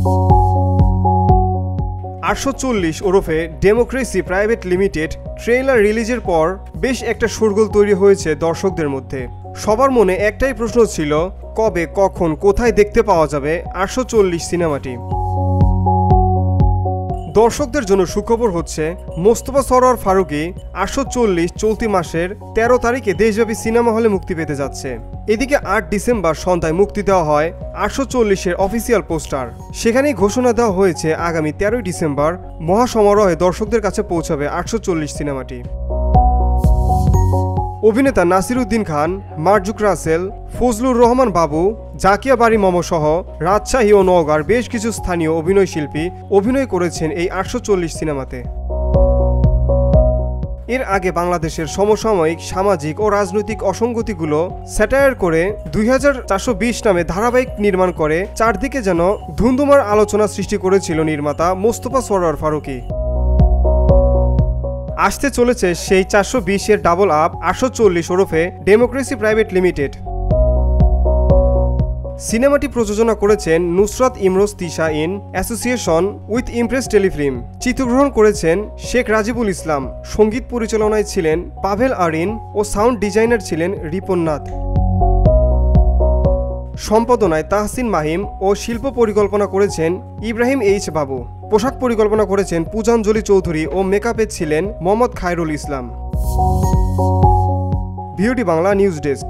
840 ওরফে democracy private limited trailer রিলিজের পর বেশ একটা শোরগোল তৈরি হয়েছে দর্শকদের মধ্যে। সবার মনে একটাই প্রশ্ন ছিল, কবে, কখন, কোথায় দেখতে পাওয়া যাবে 840 সিনেমাটি। দর্শকদের জন্য সুখবর হচ্ছে, মোস্তফা সরোয়ার ফারুকী 840 চলতি মাসের 13 তারিখে দেশব্যাপী সিনেমা হলে মুক্তি পেতে যাচ্ছে। এদিকে 8 ডিসেম্বর সন্ধ্যায় মুক্তি দেওয়া হয় 840-এর অফিসিয়াল পোস্টার। সেখানেই ঘোষণা দেওয়া হয়েছে আগামী 13 ডিসেম্বর মহাসমারোহে দর্শকদের কাছে পৌঁছাবে 840 সিনেমাটি। অভিনেতা নাসিরুদ্দিন খান, মারজুক রাসেল, ফজলুর রহমান বাবু, জাকিয়া বাড়ি মম সহ রাজশাহী ও নওগাঁর বেশ কিছু স্থানীয় অভিনয়শিল্পী অভিনয় করেছেন এই 840 সিনেমাতে। এর আগে বাংলাদেশের সমসাময়িক সামাজিক ও রাজনৈতিক অসঙ্গতিগুলো স্যাটায়ার করে 2420 নামে ধারাবাহিক নির্মাণ করে চারদিকে যেন ধুন্ধুমার আলোচনা সৃষ্টি করেছিল নির্মাতা মোস্তফা সরোয়ার ফারুকী। আসতে চলেছে সেই 420-এর ডাবল আপ 840 ওরফে ডেমোক্রেসি প্রাইভেট লিমিটেড। সিনেমাটি প্রযোজনা করেছেন Nusrat Imroz Tisha in association with Impress Telefilm. চিত্রগ্রহণ করেছেন শেখ রাজিবুল ইসলাম। সঙ্গীত পরিচালনায় ছিলেন পাভেল আরিন ও সাউন্ড ডিজাইনার ছিলেন রিপন নাথ। সম্পাদনায় তাহসিন মাহিম ও শিল্প পরিকল্পনা করেছেন ইব্রাহিম এইচ বাবু। পোশাক পরিকল্পনা করেছেন পূজাঞ্জলি চৌধুরী ও মেকআপে ছিলেন Mohammad Khairul Islam. VOD Bangla news desk.